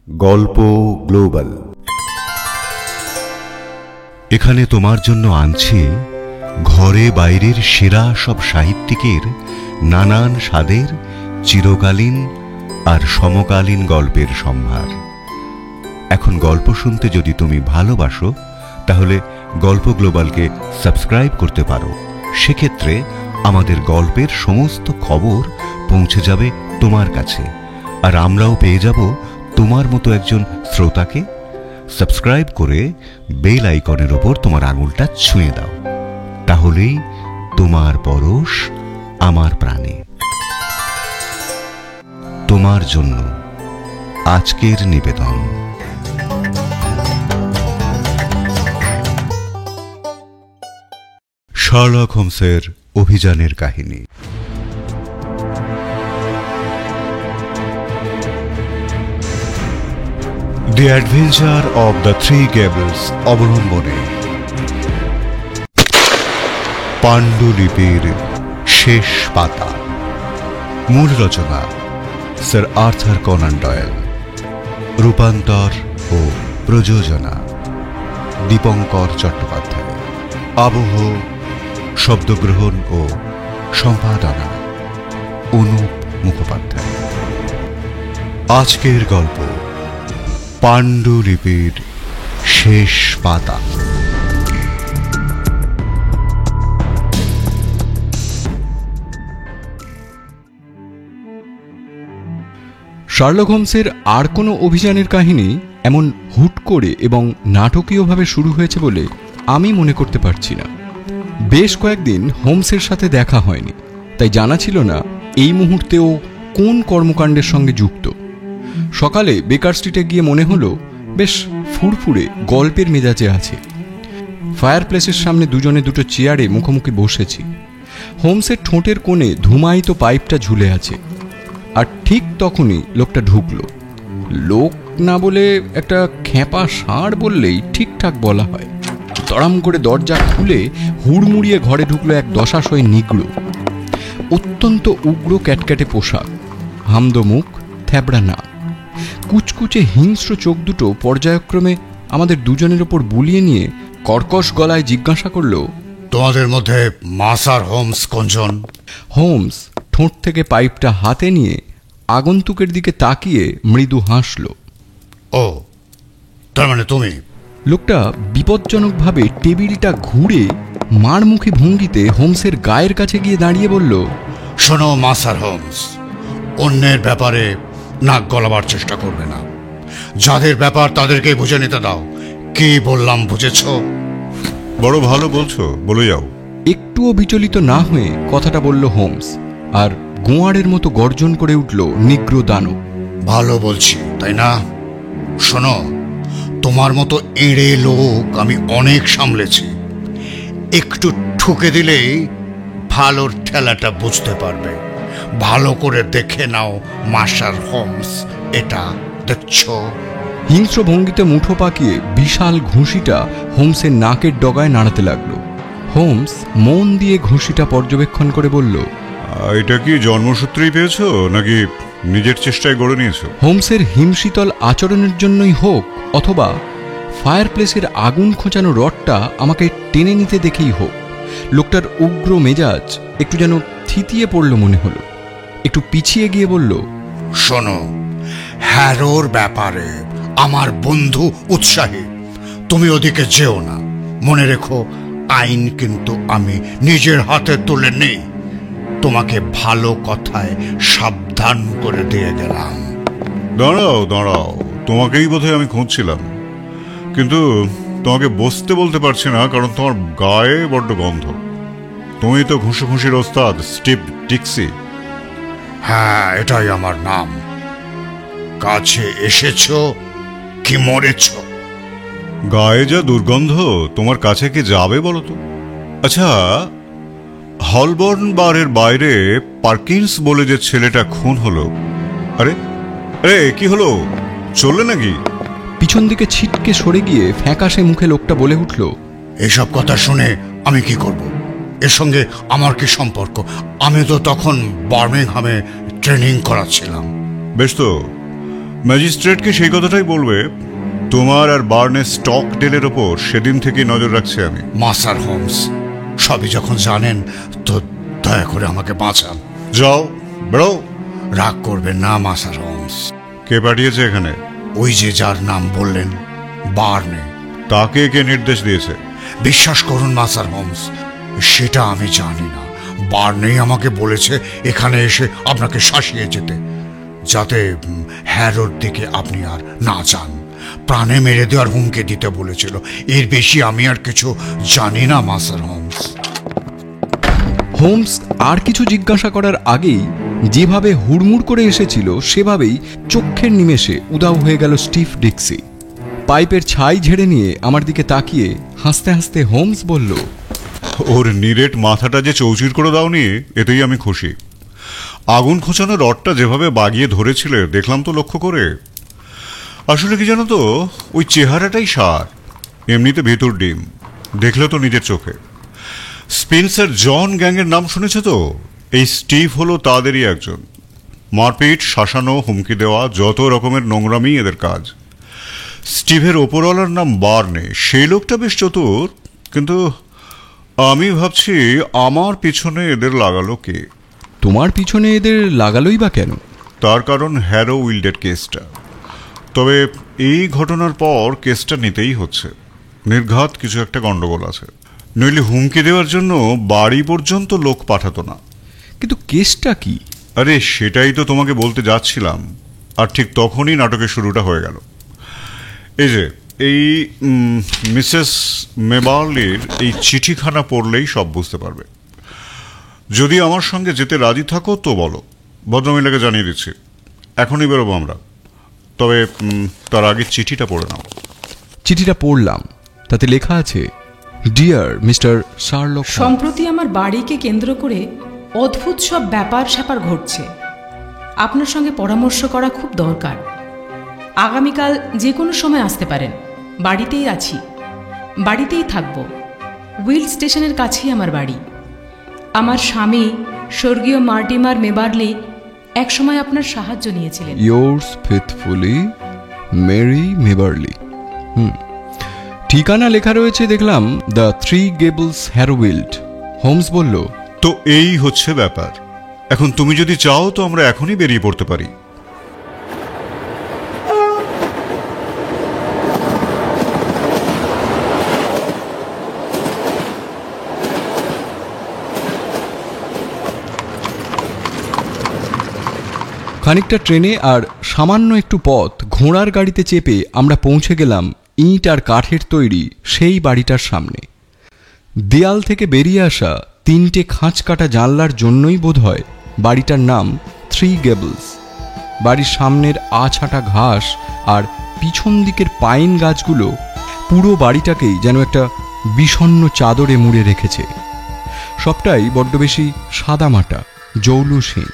গল্প গ্লোবাল। এখানে তোমার জন্য আনছি ঘরে বাইরের সেরা সব সাহিত্যিকের নানান স্বাদের চিরকালীন আর সমকালীন গল্পের সম্ভার। এখন গল্প শুনতে যদি তুমি ভালোবাসো তাহলে গল্প গ্লোবালকে সাবস্ক্রাইব করতে পারো। সেক্ষেত্রে আমাদের গল্পের সমস্ত খবর পৌঁছে যাবে তোমার কাছে, আর আমরাও পেয়ে যাব তোমার মতো একজন শ্রোতাকে। সাবস্ক্রাইব করে বেল আইকনের ওপর তোমার আঙুলটা ছুঁয়ে দাও, তাহলেই তোমার পরশ আমার প্রাণে। তোমার জন্য আজকের নিবেদন। শার্লক হোমসের অভিযানের কাহিনী। The adventure of the Three Gables অবলম্বনে পাণ্ডুলিপির শেষ পাতা। মূল রচনা স্যার আর্থার কনান ডয়েল। রূপান্তর ও প্রযোজনা দীপঙ্কর চট্টোপাধ্যায়। আবহ, শব্দগ্রহণ ও সম্পাদনা অনুপ মুখোপাধ্যায়। আজকের গল্প পাণ্ডুলিপির শেষ পাতা। শার্লক হোমসের আর কোনো অভিযানের কাহিনী এমন হুট করে এবং নাটকীয়ভাবে শুরু হয়েছে বলে আমি মনে করতে পারছি না। বেশ কয়েকদিন হোমসের সাথে দেখা হয়নি, তাই জানা ছিল না এই মুহূর্তেও কোন কর্মকাণ্ডের সঙ্গে যুক্ত। সকালে বেকার স্ট্রিটে গিয়ে মনে হলো বেশ ফুরফুরে গল্পের মেজাজে আছে। ফায়ার প্লেসের সামনে দুজনে দুটো চেয়ারে মুখোমুখি বসেছি। হোমসের ঠোঁটের কোণে ধুমায়িত পাইপটা ঝুলে আছে। আর ঠিক তখনই লোকটা ঢুকলো। লোক না বলে একটা খ্যাপা ষাঁড় বললেই ঠিকঠাক বলা হয়। তড়াম করে দরজা খুলে হুড়মুড়িয়ে ঘরে ঢুকলো এক দশাশয় নিগড়ো। অত্যন্ত উগ্র ক্যাটক্যাটে পোশাক, হামদো মুখ, থ্যাবড়া নাক, কুচকুচে হিংস্র চোখ দুটো পর্যায়ক্রমে আমাদের দুজনের ওপর বুলিয়ে নিয়ে কর্কশ গলায় জিজ্ঞাসা করল, তোমাদের মধ্যে মাসার হোমস কোনজন? হোমস ঠোঁট থেকে পাইপটা হাতে নিয়ে আগন্তুকের দিকে তাকিয়ে মৃদু হাসল। ও, তার মানে তুমি? লোকটা বিপজ্জনকভাবে টেবিলটা ঘুরে মারমুখী ভঙ্গিতে হোমসের গায়ের কাছে গিয়ে দাঁড়িয়ে বলল, শোনো মাসার হোমস, অন্যের ব্যাপারে নাক গলাবার চেষ্টা করবে না। যাদের ব্যাপার তাদেরকে বুঝে নিতে দাও। কি বললাম বুঝেছ? বড় ভালো বলছো, বলে যাও। একটুও বিচলিত না হয়ে কথাটা বলল হোমস, আর গোয়ারের মতো গর্জন করে উঠল নিগ্র দানব। ভালো বলছি, তাই না? শোনো, তোমার মতো এড়ে লোক আমি অনেক সামলেছি। একটু ঠুকে দিলেই ভালোর ঠেলাটা বুঝতে পারবে। ভালো করে দেখে নাও মাসার হোমস, এটা দেখছো? হিংস্র ভঙ্গিতে মুঠো পাকিয়ে বিশাল ঘুষিটা হোমসের নাকের ডগায় নাড়াতে লাগলো। হোমস মন দিয়ে ঘুষিটা পর্যবেক্ষণ করে বলল, এটা কি জন্মসূত্রেই পেয়েছো নাকি নিজের চেষ্টায় গড়ে নিয়েছো? হোমসের হিমশীতল আচরণের জন্যই হোক, অথবা ফায়ার প্লেসের আগুন খোঁচানো রডটা আমাকে টেনে নিতে দেখেই হোক, লোকটার উগ্র মেজাজ একটু যেন থিতিয়ে পড়ল মনে হলো। একটু পিছিয়ে গিয়ে বলল, শোনো, হ্যারোর ব্যাপারে আমার বন্ধু উৎসাহী। তুমি ওদিকে যেও না। মনে রেখো, আইন কিন্তু আমি নিজের হাতে তুলে নেই। তোমাকে ভালো কথায় সাবধান করে দিয়ে গেলাম। দাঁড়াও দাঁড়াও, তোমাকেই বোধহয় আমি খুঁজছিলাম, কিন্তু তোমাকে বসতে বলতে পারছি না, কারণ তোমার গায়ে বড্ড গন্ধ। তুমি তো ঘুষি ওস্তাদ স্টিভ ডিক্সি। হ্যাঁ, এটাই আমার নাম। কাছে এসেছো কি মরেছ? গায়ে যা দুর্গন্ধ, তোমার কাছে কি যাবে বলো তো? আচ্ছা, হলবর্ন বারের বাইরে পার্কিন্স বলে যে ছেলেটা খুন হলো, আরে আরে কি হলো, চললে নাকি? পিছন দিকে ছিটকে সরে গিয়ে ফ্যাকাশে মুখে লোকটা বলে উঠল, এসব কথা শুনে আমি কি করব? এর সঙ্গে আমার কি সম্পর্ক? আমি তো তখন বার্মিংহামে ট্রেনিং করাচ্ছিলাম। বেশ তো, ম্যাজিস্ট্রেটকে সেই কথাটাই বলবে। তোমার আর বার্নের স্টক ডেলের ওপর সেদিন থেকে নজর রাখছি আমি। মাস্টার হোমস, সবই যখন জানেন তো দয়া করে আমাকে বাঁচান। যাও, বেরো। রাগ করবেন না মাস্টার হোমস। কে পাঠিয়েছে এখানে? ওই যে যার নাম বললেন, বার্নে। তাকে কে নির্দেশ দিয়েছে? বিশ্বাস করুন মাস্টার হোমস, সেটা আমি জানি না। বার্নেই আমাকে বলেছে এখানে এসে আপনাকে শাসিয়ে যেতে, যাতে হ্যারোর দিকে আপনি আর না যান। প্রাণে মেরে দেওয়ার হুমকি দিতে বলেছিল। এর বেশি আমি আর কিছু জানি না মাস্টার হোমস। হোমস আর কিছু জিজ্ঞাসা করার আগেই যেভাবে হুড়মুড় করে এসেছিল সেভাবেই চক্ষের নিমেষে উদাও হয়ে গেল স্টিভ ডিক্সি। পাইপের ছাই ঝেড়ে নিয়ে আমার দিকে তাকিয়ে হাসতে হাসতে হোমস বলল, ওর নিরেট মাথাটা যে চৌচির করে দাওনি, এতেই আমি খুশি। আগুন খোঁচানো রডটা যেভাবে বাগিয়ে ধরেছিলে দেখলাম তো লক্ষ্য করে। আসলে কি জানো তো, ওই চেহারাটাই সার, এমনিতে ভেতর ডিম। দেখলে তো নিজের চোখে। স্পেন্সার জন গ্যাংয়ের নাম শুনেছে তো? এই স্টিভ হলো তাদেরই একজন। মারপিট, শাসানো, হুমকি দেওয়া, যত রকমের নোংরামি এদের কাজ। স্টিভের ওপরওয়ালার নাম বার্নে। সেই লোকটা বেশ চতুর, কিন্তু আমি ভাবছি আমার পিছনে এদের লাগালো কে? তোমার পিছনে এদের লাগালোই বা কেন? তার কারণ হ্যারো উইল্ডের কেসটা। তবে এই ঘটনার পর কেসটা নিতেই হচ্ছে। নির্ঘাত কিছু একটা গন্ডগোল আছে, নইলে হুমকি দেওয়ার জন্য বাড়ি পর্যন্ত লোক পাঠাতো না। কিন্তু কেসটা কি? আরে সেটাই তো তোমাকে বলতে যাচ্ছিলাম, আর ঠিক তখনই নাটকের শুরুটা হয়ে গেল। এই যে এই মিসেস মেবার্লির এই চিঠিখানা পড়লেই সব বুঝতে পারবে। যদি আমার সঙ্গে যেতে রাজি থাকো তো বলো, ভদ্রমহিলাকে জানিয়ে দিচ্ছি। এখনই বেরোবো আমরা, তবে তার আগে চিঠিটা পড়ে নাও। চিঠিটা পড়লাম, তাতে লেখা আছে, ডিয়ার মিস্টার শার্লক। সম্প্রতি আমার বাড়িকে কেন্দ্র করে অদ্ভুত সব ব্যাপার স্যাপার ঘটছে। আপনার সঙ্গে পরামর্শ করা খুব দরকার। আগামীকাল যে কোনো সময় আসতে পারেন। বাড়িতেই আছি, বাড়িতেই থাকব। উইল স্টেশনের কাছেই আমার বাড়ি। আমার স্বামী স্বর্গীয় মার্টিমার মেবার্লি একসময় আপনার সাহায্য নিয়েছিলেন। Yours faithfully Mary Maberley. ঠিকানা লেখা রয়েছে দেখলাম, the Three Gables Harrow Weald. Holmes বলল, তো এই হচ্ছে ব্যাপার। এখন তুমি যদি চাও তো আমরা এখনই বেরিয়ে পড়তে পারি। খানিকটা ট্রেনে আর সামান্য একটু পথ ঘোড়ার গাড়িতে চেপে আমরা পৌঁছে গেলাম ইট আর কাঠের তৈরি সেই বাড়িটার সামনে। দেয়াল থেকে বেরিয়ে আসা তিনটে খাঁচ কাটা জানলার জন্যই বোধহয় বাড়িটার নাম থ্রি গেবলস। বাড়ির সামনের আছাটা ঘাস আর পিছন দিকের পাইন গাছগুলো পুরো বাড়িটাকেই যেন একটা বিষণ্ণ চাদরে মুড়ে রেখেছে। সবটাই বড্ড বেশি সাদামাটা, জৌলুসহীন।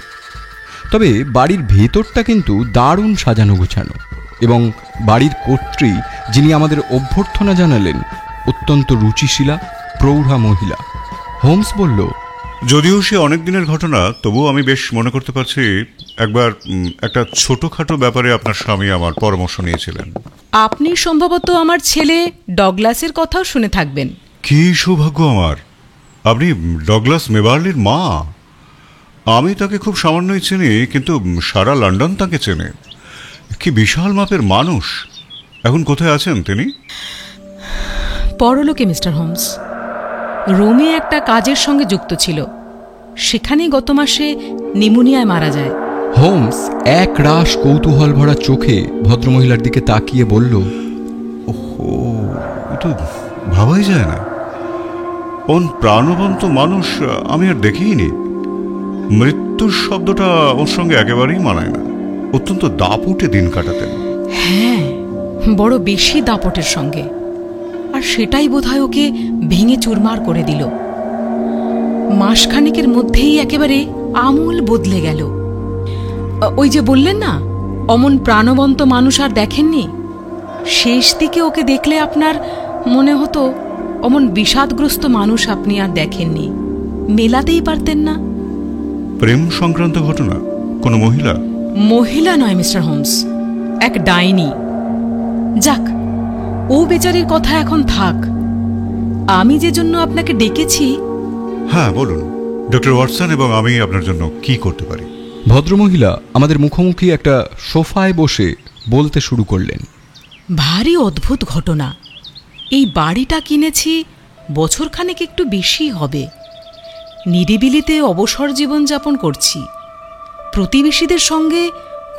তবে বাড়ির ভেতরটা কিন্তু দারুণ সাজানো গোছানো, এবং বাড়ির কর্ত্রী যিনি আমাদের অভ্যর্থনা জানালেন অত্যন্ত রুচিশীলা প্রৌঢ়া মহিলা। হোমস বলল, যদিও সে অনেক দিনের ঘটনা, তবুও আমি বেশ মনে করতে পারছি একবার একটা ছোটখাটো ব্যাপারে আপনার স্বামী আমার পরামর্শ নিয়েছিলেন। আপনি সম্ভবত আমার ছেলে ডগলাসের কথাও শুনে থাকবেন। কি সৌভাগ্য আমার! আপনি ডগলাস মেবার্লির মা। আমি তাকে খুব সামান্যই চিনি, কিন্তু সারা লন্ডন তাকে চেনে। কি বিশাল মাপের মানুষ! এখন কোথায় আছেন তিনি? পরলোকে মিস্টার হোমস। রোমে একটা কাজের সঙ্গে যুক্ত ছিল, সেখানেই গত মাসে নিউমোনিয়ায় মারা যায়। হোমস এক রাশ কৌতূহল ভরা চোখে ভদ্রমহিলার দিকে তাকিয়ে বলল, ওহো, এটা ভাবাই যায় না। কোন প্রাণবন্ত মানুষ আমি আর দেখিনি। মৃত্যুর শব্দটা ওর সঙ্গে একেবারেই মানায় না। অত্যন্ত দাপুটে দিন কাটাতেন। হ্যাঁ, বড় বেশি দাপটের সঙ্গে। আর সেটাই বোধহয় ওকে ভেঙে চুরমার করে দিল। মাসখানেকের মধ্যেই একেবারে আমূল বদলে গেল। ওই যে বললেন না, অমন প্রাণবন্ত মানুষ আর দেখেননি। শেষ দিকে ওকে দেখলে আপনার মনে হতো অমন বিষাদগ্রস্ত মানুষ আপনি আর দেখেননি। মেলাতেই পারতেন না। প্রেম সংক্রান্ত ঘটনা? কোনো মহিলা? মহিলা নয় মিস্টার হোমস, এক ডাইনি। যাক, ও বেচারির কথা এখন থাক। আমি যে জন্য আপনাকে ডেকেছি। হ্যাঁ বলুন ডক্টর ওয়াটসন, এবং আমি আপনার জন্য কি করতে পারি? ভদ্রমহিলা আমাদের মুখোমুখি একটা সোফায় বসে বলতে শুরু করলেন। ভারী অদ্ভুত ঘটনা। এই বাড়িটা কিনেছি বছরখানেক একটু বেশি হবে। নিরিবিলিতে অবসর জীবনযাপন করছি। প্রতিবেশীদের সঙ্গে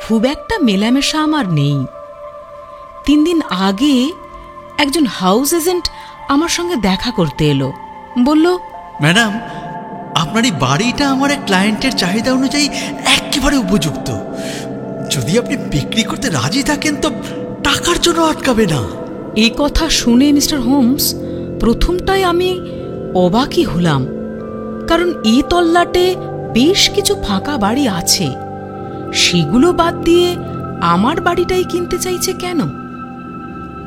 খুব একটা মেলামেশা আমার নেই। 3 দিন আগে একজন হাউস এজেন্ট আমার সঙ্গে দেখা করতে এলো। বলল, ম্যাডাম, আপনার এই বাড়িটা আমার এক ক্লায়েন্টের চাহিদা অনুযায়ী একেবারে উপযুক্ত। যদি আপনি বিক্রি করতে রাজি থাকেন তো টাকার জন্য আটকাবে না। এই কথা শুনে মিস্টার হোমস প্রথমটায় আমি অবাকই হলাম, কারণ এই তল্লাটে বেশ কিছু ফাঁকা বাড়ি আছে। সেগুলো বাদ দিয়ে আমার বাড়িটাই কিনতে চাইছে কেন?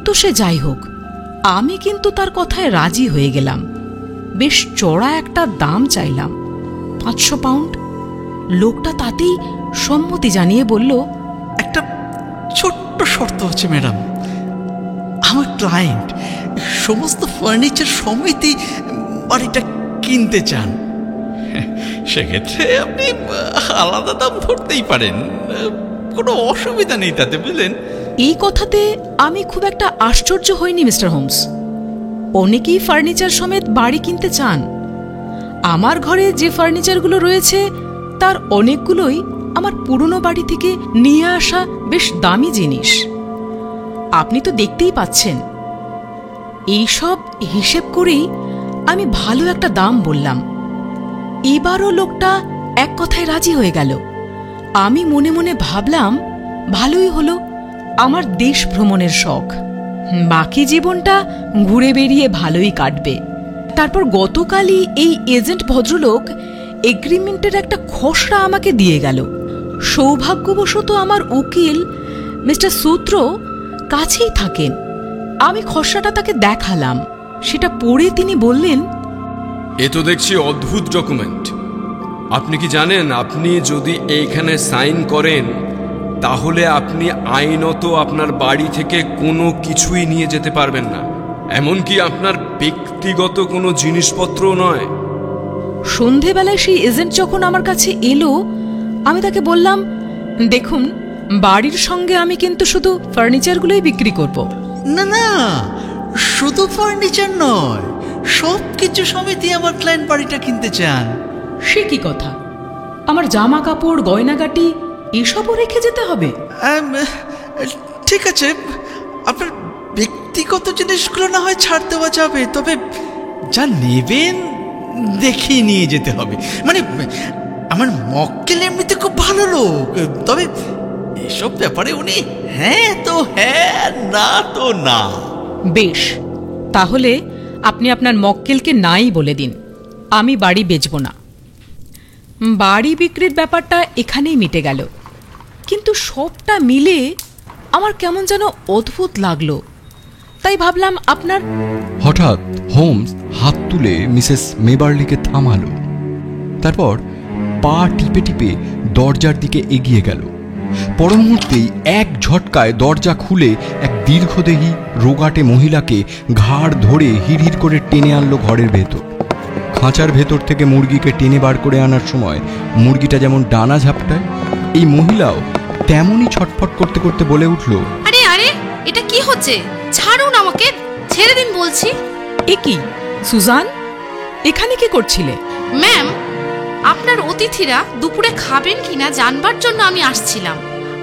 তো সে যাই হোক, আমি কিন্তু তার কথায় রাজি হয়ে গেলাম। বেশ চড়া একটা দাম চাইলাম, 500 পাউন্ড। লোকটা তাতেই সম্মতি জানিয়ে বলল, একটা ছোট্ট শর্ত আছে ম্যাডাম। আমার ক্লায়েন্ট সমস্ত ফার্নিচার সমেতই বাড়িটা কিনতে চান। সেক্ষেত্রে আপনি আলাদা দাম ধরতেই পারেন, কোনো অসুবিধা নেই তাতে, বুঝলেন? এই কথাতে আমি খুব একটা আশ্চর্য হইনি মিস্টার হোমস। অনেকেই ফার্নিচার সমেত বাড়ি কিনতে চান। আমার ঘরে যে ফার্নিচারগুলো রয়েছে তার অনেকগুলোই আমার পুরনো বাড়ি থেকে নিয়ে আসা বেশ দামি জিনিস। আপনি তো দেখতেই পাচ্ছেন। এইসব হিসেব করেই আমি ভালো একটা দাম বললাম। এবারও লোকটা এক কথায় রাজি হয়ে গেল। আমি মনে মনে ভাবলাম, ভালোই হলো, আমার দেশ ভ্রমণের শখ। বাকি জীবনটা ঘুরে বেরিয়ে ভালোই কাটবে। তারপর গতকালই এই এজেন্ট ভদ্রলোক এগ্রিমেন্টের একটা খসড়া আমাকে দিয়ে গেল। সৌভাগ্যবশত আমার উকিল মিস্টার সূত্র কাছেই থাকেন। আমি খসড়াটা তাকে দেখালাম। সেটা পড়ে তিনি বললেন, এ তো দেখছি অদ্ভুত ডকুমেন্ট। আপনি কি জানেন, আপনি যদি এইখানে সাইন করেন তাহলে আপনি আইনত আপনার বাড়ি থেকে কোনো কিছুই নিয়ে যেতে পারবেন না, এমনকি আপনার ব্যক্তিগত কোনো জিনিসপত্রও নয়। সন্ধেবেলায় সেই এজেন্ট যখন আমার কাছে এলো, আমি তাকে বললাম, দেখুন, বাড়ির সঙ্গে আমি কিন্তু শুধু ফার্নিচারগুলোই বিক্রি করব। না না, শুধু ফার্নিচার নয়, সব কিছু সমেতই আমার ক্লায়েন্ট বাড়িটা কিনতে চান। সে কি কথা? আমার জামা কাপড়, গয়নাগাটি এসবও রেখে যেতে হবে? ঠিক আছে, আপনার ব্যক্তিগত জিনিসগুলো না হয় ছাড় দেওয়া যাবে, তবে যা নেবেন দেখে নিয়ে যেতে হবে। মানে আমার মক্কেল এমনিতে খুব ভালো লোক, তবে এসব ব্যাপারে উনি হ্যাঁ তো হ্যাঁ, না তো না। বেশ, তাহলে আপনি আপনার মক্কেলকে নাই বলে দিন, আমি বাড়ি বেচব না। বাড়ি বিক্রির ব্যাপারটা এখানেই মিটে গেল। কিন্তু সবটা মিলে আমার কেমন যেন অদ্ভুত লাগলো। তাই ভাবলাম আপনার। হঠাৎ হোমস হাত তুলে মিসেস মেবার্লিকে থামালো। তারপর পা টিপে টিপে দরজার দিকে এগিয়ে গেল। পরমুহূর্তেই এক ঝটকায় দরজা খুলে এক দীর্ঘদেহী রোগাটে মহিলাকে ঘাড় ধরে হিড়হিড় করে টেনে আনলো ঘরের ভেতর। খাঁচার ভেতর থেকে মুরগিকে টেনে বার করে আনার সময় মুরগিটা যেমন ডানা ঝাপটায়, এই মহিলাও তেমনই ছটফট করতে করতে বলে উঠল, আরে আরে, এটা কি হচ্ছে? ছাড়ুন আমাকে, ছেড়ে দিন বলছি। এ কি সুজান, এখানে কি করছিলে? ম্যাম, আপনার অতিথিরা দুপুরে খাবেন কিনা জানবার জন্য আমি আসছিলাম,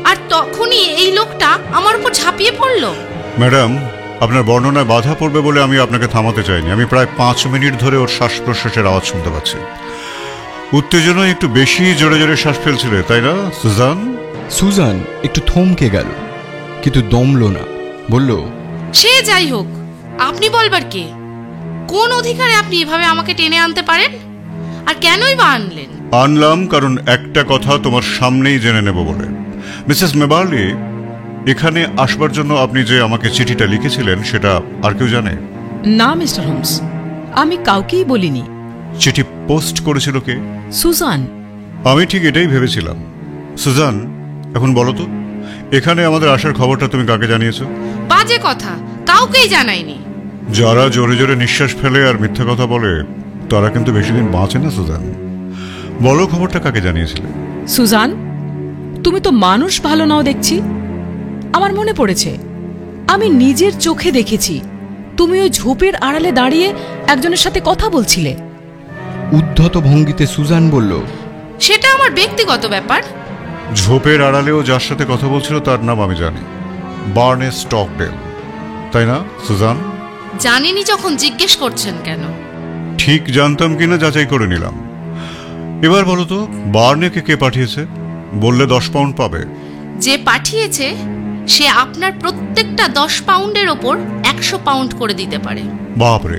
আর তখনই এই লোকটা আমার উপর ঝাঁপিয়ে পড়লো। ম্যাডাম, আপনার বর্ণনায় বাধা পড়বে বলে আমি আপনাকে থামাতে চাইনি। আমি প্রায় 5 মিনিট ধরে ওর শ্বাস প্রশ্বাসের আওয়াজ শুনতে পাচ্ছি। উত্তেজনায় একটু বেশি জোরে জোরে শ্বাস ফেলছিলে, তাই না সুজান? সুজান একটু থমকে গেল, কিন্তু দমল না। বলল, সে যাই হোক, আপনি বলবার কে? কোন অধিকারে আপনি এভাবে আমাকে টেনে আনতে পারেন? আর কেনই বা আনলেন? আনলাম কারণ একটা কথা তোমার সামনেই জেনে নেব বলে। মিসেস মেবার্লি, এখানে আসবার জন্য আপনি যে আমাকে চিঠিটা লিখেছিলেন সেটা আর কেউ জানে? না মিস্টার হোমস, আমি কাউকেই বলিনি। চিঠি পোস্ট করেছিল কে? সুজান। আমি ঠিক এটাই ভেবেছিলাম। সুজান, এখন বলো তো, এখানে আমাদের আসার খবরটা তুমি কাকে জানিয়েছো? বাজে কথা, কাউকেই জানাইনি। যারা জোরে জোরে নিঃশ্বাস ফেলে আর মিথ্যা কথা বলে তারা কিন্তু বেশি দিন বাঁচে না। সুজান, বলো খবরটা কাকে জানিয়েছিলে? সুজান, তুমি তো মানুষ ভালো নাও দেখছি। আমার মনে পড়েছে, আমি নিজের চোখে দেখেছি তুমি ওই ঝোপের আড়ালে দাঁড়িয়ে একজনের সাথে কথা বলছিলে। উদ্ধত ভঙ্গিতে সুজান বলল, সেটা আমার ব্যক্তিগত ব্যাপার। ঝোপের আড়ালেও যার সাথে কথা বলছিল তার নাম আমি জানি, বার্নেস স্টকডেল, তাই না সুজান? জানেনি যখন জিজ্ঞেস করছেন কেন? ঠিক জানতাম কিনা যাচাই করে নিলাম। এবার বলো তো, বার্নেকে কে পাঠিয়েছে? বললে 10 পাউন্ড পাবে। যে পাঠিয়েছে সে আপনার প্রত্যেকটা 10 পাউন্ডের ওপর 100 পাউন্ড করে দিতে পারে। বাপরে,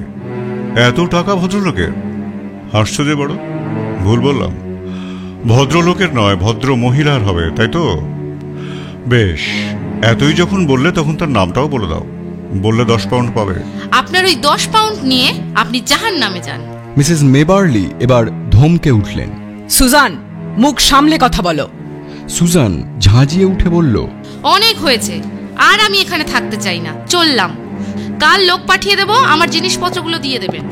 এত টাকা ভদ্রলোকের? হাসছো যে বড়। ভুল বললাম, ভদ্রলোকের নয়, ভদ্র মহিলার হবে, তাই তো? বেশ, এতই যখন বললে তখন তার নামটাও বলে দাও। বললে 10 পাউন্ড পাবে। আপনার ওই 10 পাউন্ড নিয়ে আপনি জাহান্নামে যান। মিসেস মেবার্লি এবার ধমকে উঠলেন। সুজান, মুখ সামলে কথা বলো। সুজান ঝাঁঝিয়ে উঠে বলল, অনেক হয়েছে, আর আমি এখানে থাকতে চাই না, চললাম। কাল লোক পাঠিয়ে দেব, আমার জিনিসপত্রগুলো দিয়ে দেবেন।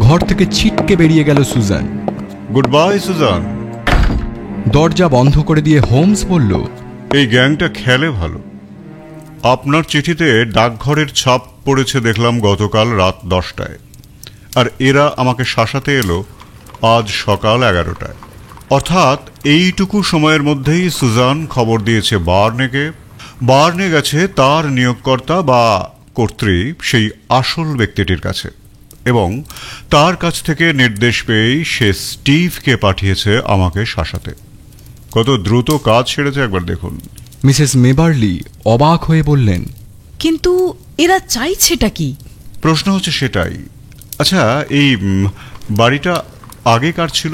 ঘর থেকে ছিটকে বেরিয়ে গেল সুজান। Good bye Suzanne. দরজা বন্ধ করে দিয়ে হোমস বলল, এই গ্যাংটা খেলে ভালো। আপনার চিঠিতে ডাকঘরের ছাপ পড়েছে দেখলাম গতকাল রাত 10টায়, আর এরা আমাকে শাসাতে এলো আজ সকাল 11টায়। অর্থাৎ এইটুকু সময়ের মধ্যেই সুজান খবর দিয়েছে বার্নেকে। বার্নে গেছে তার নিয়োগকর্তা বা কর্ত্রী সেই আসল ব্যক্তিটির কাছে, এবং তার কাছ থেকে নির্দেশ পেয়েই সে স্টিভকে পাঠিয়েছে আমাকে শাসাতে। কত দ্রুত কাজ সেরেছে একবার দেখুন। মিসেস মেবার্লি অবাক হয়ে বললেন, কিন্তু এরা চাইছেটা কি? প্রশ্ন হচ্ছে সেটাই। আচ্ছা, এই বাড়িটা আগে কার ছিল?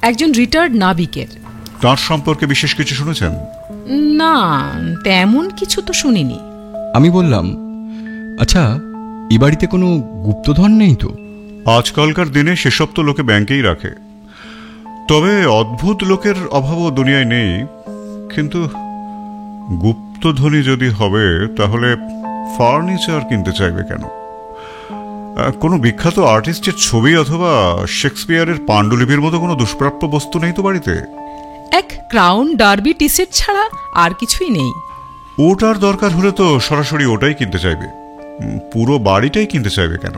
একজন রিটায়ার্ড নাবিকের। তার সম্পর্কে বিশেষ কিছু শুনেছেন? না, তেমন কিছু তো শুনিনি। আমি বললাম, আচ্ছা, এ বাড়িতে কোনো গুপ্তধন নেই তো? আজকালকার দিনে সেসব তো লোকে ব্যাংকেই রাখে। তবে অদ্ভুত লোকের অভাবও দুনিয়ায় নেই। কিন্তু গুপ্তধনী যদি হবে তাহলে ফার্নিচার কিনতে চাইবে কেন? কোনো বিখ্যাত আর্টিস্টের ছবি অথবা শেক্সপিয়ারের পাণ্ডুলিপির মতো কোনো দুষ্প্রাপ্য বস্তু নেই তো বাড়িতে? এক ক্রাউন ডার্বি টি সেট ছাড়া আর কিছুই নেই। ওটার দরকার হলে তো সরাসরি ওটাই কিনতে চাইবে, পুরো বাড়িটাই কিনতে চাইবে কেন?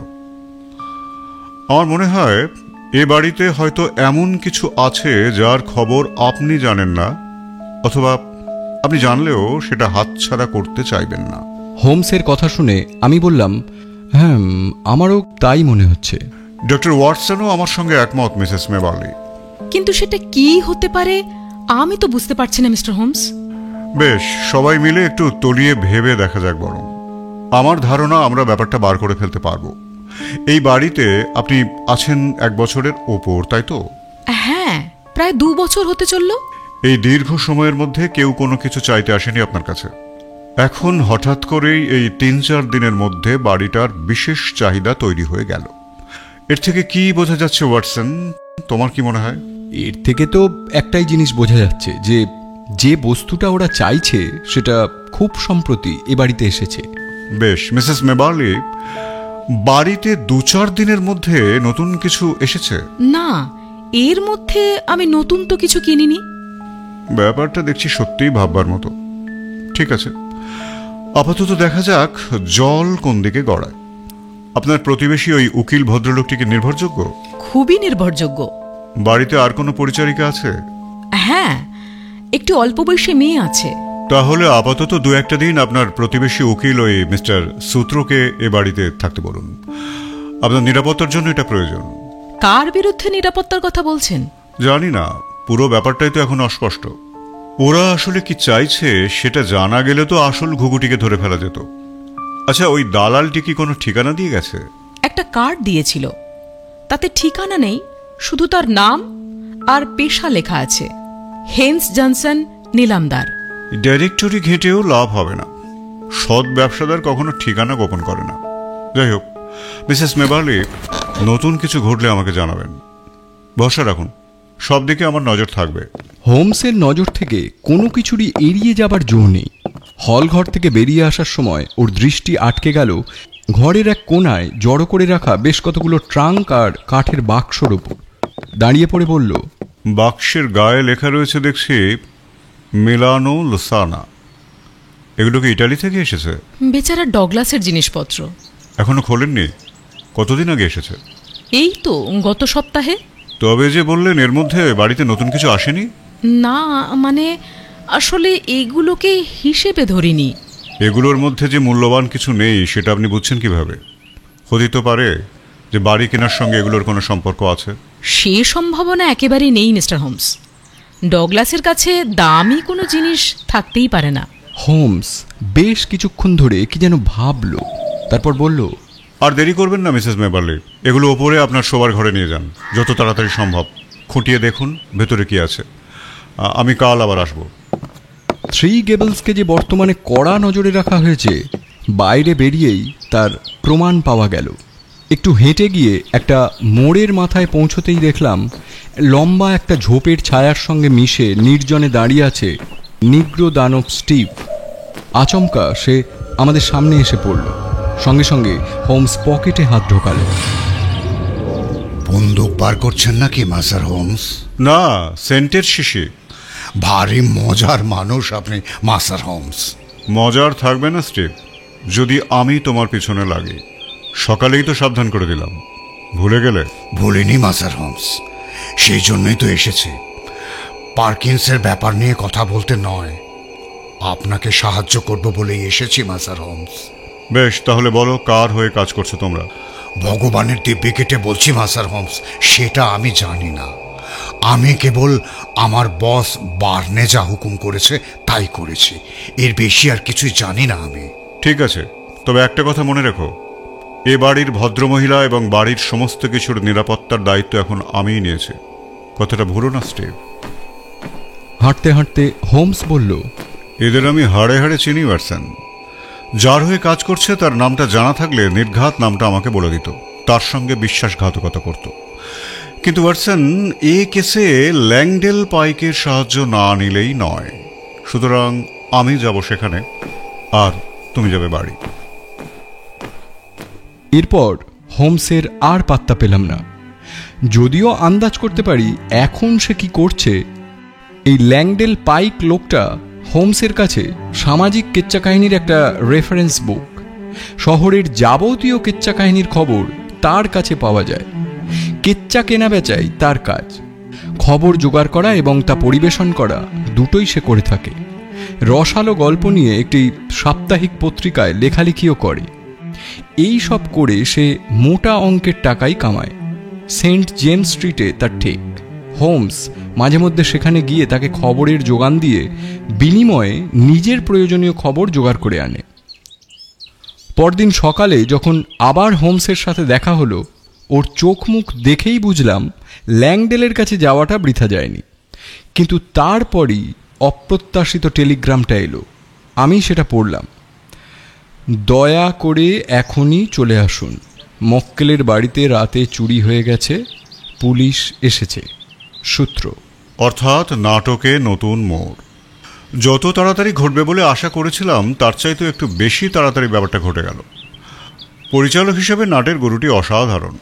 আমার মনে হয় এ বাড়িতে হয়তো এমন কিছু আছে যার খবর আপনি জানেন না, অথবা আপনি জানলেও সেটা হাতছাড়া করতে চাইবেন না। হোমসের কথা শুনে আমি বললাম, হ্যাঁ, আমারও তাই মনে হচ্ছে। ডক্টর ওয়াটসনও আমার সঙ্গে একমত মিসেস মেবার্লি। কিন্তু সেটা কি হতে পারে আমি তো বুঝতে পারছি না মিস্টার হোমস। বেশ, সবাই মিলে একটু তলিয়ে ভেবে দেখা যাক বরং। আমার ধারণা আমরা ব্যাপারটা বার করে ফেলতে পারবো। এই বাড়িতে আপনি আছেন 1 বছরের ওপর, তাই তো? হ্যাঁ, প্রায় 2 বছর হতে চলল। এই দীর্ঘ সময়ের মধ্যে কেউ কোনো কিছু চাইতে আসেনি আপনার কাছে। এখন হঠাৎ করেই এই 3-4 দিনের মধ্যে বাড়িটার বিশেষ চাহিদা তৈরি হয়ে গেল। এর থেকে কি বোঝা যাচ্ছে ওয়াটসন, তোমার কি মনে হয়? এর থেকে তো একটাই জিনিস বোঝা যাচ্ছে, যে যে বস্তুটা ওরা চাইছে সেটা খুব সম্প্রতি এ বাড়িতে এসেছে। বেশ, মিসেস মেবার্লি, বাড়িতে 2-4 দিনের মধ্যে নতুন কিছু এসেছে? না, এর মধ্যে আমি নতুন তো কিছু কিনিনি। ব্যাপারটা দেখছি সত্যিই ভাববার মতো। ঠিক আছে, আপাতত দেখা যাক জল কোন দিকে গড়ায়। আপনার প্রতিবেশী ওই উকিল ভদ্রলোকটিকে নির্ভরযোগ্য? খুবই নির্ভরযোগ্য। বাড়িতে আর কোনো পরিচারিকা আছে? হ্যাঁ, একটু অল্প বয়সী মেয়ে আছে। তাহলে আপাতত 2-1 দিন আপনার প্রতিবেশী উকিল ওই মিস্টার সূত্রকে এ বাড়িতে থাকতে বলুন। আপনার নিরাপত্তার জন্য এটা প্রয়োজন। কার বিরুদ্ধে নিরাপত্তার কথা বলছেন? জানি না, পুরো ব্যাপারটাই তো এখন অস্পষ্ট। ওরা আসলে কি চাইছে সেটা জানা গেলে তো আসল ঘুঘুটিকে ধরে ফেলা যেত। আচ্ছা, ওই দালালটি কি কোনো ঠিকানা দিয়ে গেছে? একটা কার্ড দিয়েছিল, তাতে ঠিকানা নেই, শুধু তার নাম আর পেশা লেখা আছে, হেন্স জনসন, নিলামদার। ডাইরেক্টরি ঘেঁটেও লাভ হবে না, সৎ ব্যবসাদার কখনো ঠিকানা গোপন করে না। যাই হোক, মিসেস মেবার্লি, নতুন কিছু ঘটলে আমাকে জানাবেন। ভরসা রাখুন, সব দিকে আমার নজর থাকবে। হোমসের নজর থেকে কোনো কিছুরই এড়িয়ে যাবার জো নেই। হলঘর থেকে বেরিয়ে আসার সময় ওর দৃষ্টি আটকে গেল ঘরের এক কোণায় জড়ো করে রাখা বেশ কতগুলো ট্রাঙ্ক আর কাঠের বাক্সর ওপর। দাঁড়িয়ে পড়ে বলল, বাক্সের গায়ে লেখা রয়েছে দেখছি মিলানো লুসানা। এগুলো কি ইটালি থেকে এসেছে? বেচারা ডগলাসের জিনিসপত্র। এখনো খোলেননি? কতদিন আগে এসেছে? এই তো গত সপ্তাহে। তবে যে বললেন এর মধ্যে বাড়িতে নতুন কিছু আসেনি? না, মানে আসলে এগুলোকে হিসেবে ধরিনি। এগুলোর মধ্যে যে মূল্যবান কিছু নেই সেটা আপনি বুঝছেন কিভাবে? হতে তো পারে যে বাড়ি কেনার সঙ্গে এগুলোর কোনো সম্পর্ক আছে। সে সম্ভাবনা একেবারেই নেই মিস্টার হোমস। ডগলাসের কাছে দামি কোনো জিনিস থাকতেই পারে না। হোমস বেশ কিছুক্ষণ ধরে কি যেন ভাবল, তারপর বলল, আর দেরি করবেন না মিসেস মেবারলি, এগুলো ওপরে আপনার শোবার ঘরে নিয়ে যান যত তাড়াতাড়ি সম্ভব। খুঁটিয়ে দেখুন ভেতরে কি আছে। আমি কাল আবার আসবো। থ্রি গেবলসকে যে বর্তমানে কড়া নজরে রাখা হয়েছে, বাইরে বেরিয়েই তার প্রমাণ পাওয়া গেল। একটু হেঁটে গিয়ে একটা মোড়ের মাথায় পৌঁছতেই দেখলাম লম্বা একটা ঝোপের ছায়ার সঙ্গে মিশে নির্জনে দাঁড়িয়ে আছে নিগ্রো দানব স্টিভ। আচমকা সে আমাদের সামনে এসে পড়ল। সঙ্গে সঙ্গে হোমস পকেটে হাত ঢোকাল। বন্দুক বার করছেন নাকি মাস্টার হোমস? না, সেন্টের শিশি। ভারী মজার মানুষ আপনি মাস্টার হোমস। মজার থাকবে না স্টিভ যদি আমি তোমার পিছনে লাগি। সকালেই তো সাবধান করে দিলাম, ভুলে গেলে? ভুলিনি মাস্টার হোমস, সেই জন্যই তো এসেছি। পার্কিন্সের ব্যাপার নিয়ে কথা বলতে নয়, আপনাকে সাহায্য করব বলেই এসেছি মাস্টার হোমস। বেশ, তাহলে বলো কার হয়ে কাজ করছো তোমরা? ভগবানের দিব্যি কেটে বলছি মাস্টার হোমস, সেটা আমি জানি না। আমি কেবল আমার বস বার্নে যা হুকুম করেছে তাই করেছি, এর বেশি আর কিছুই জানি না আমি। ঠিক আছে, তবে একটা কথা মনে রেখো, এ বাড়ির ভদ্রমহিলা এবং বাড়ির সমস্ত কিছুর নিরাপত্তার দায়িত্ব এখন আমিই নিয়েছি। কথাটা ভুলো না স্টিভ। হাঁটতে হাঁটতে হোমস বলল, এদের আমি হাড়ে হাড়ে চিনি ওয়াটসন। যার হয়ে কাজ করছে তার নামটা জানা থাকলে নির্ঘাত নামটা আমাকে বলে দিত, তার সঙ্গে বিশ্বাসঘাতকতা করত। কিন্তু ওয়াটসন, এ কেসে ল্যাংডেল পাইকের সাহায্য না নিলেই নয়। সুতরাং আমি যাব সেখানে, আর তুমি যাবে বাড়ি। এরপর হোমসের আর পাত্তা পেলাম না। যদিও আন্দাজ করতে পারি এখন সে কি করছে। এই ল্যাংডেল পাইক লোকটা হোমসের কাছে সামাজিক কেচ্চা কাহিনীর একটা রেফারেন্স বুক। শহরের যাবতীয় কেচ্চা কাহিনীর খবর তার কাছে পাওয়া যায়। কেচ্চা কেনা বেচাই তার কাজ। খবর জোগাড় করা এবং তা পরিবেশন করা দুটোই সে করে থাকে। রসালো গল্প নিয়ে একটি সাপ্তাহিক পত্রিকায় লেখালেখিও করে। এই সব করে সে মোটা অঙ্কের টাকাই কামায়। সেন্ট জেমস স্ট্রিটে তার ঠিক। হোমস মাঝে মধ্যে সেখানে গিয়ে তাকে খবরের যোগান দিয়ে বিনিময়ে নিজের প্রয়োজনীয় খবর জোগাড় করে আনে। পরদিন সকালে যখন আবার হোমসের সাথে দেখা হলো, ওর চোখ মুখ দেখেই বুঝলাম ল্যাংডেলের কাছে যাওয়াটা বৃথা যায়নি। কিন্তু তারপরই অপ্রত্যাশিত টেলিগ্রামটা এলো। আমি সেটা পড়লাম। দয়া করে এখনই চলে আসুন, মক্কেলের বাড়িতে রাতে চুরি হয়ে গেছে, পুলিশ এসেছে। সূত্র। অর্থাৎ নাটকে নতুন মোড়। যত তাড়াতাড়ি ঘটবে বলে আশা করেছিলাম তার চাইতে একটু বেশি তাড়াতাড়ি ব্যাপারটা ঘটে গেল। পরিচালক হিসেবে নাটের গরুটি অসাধারণ।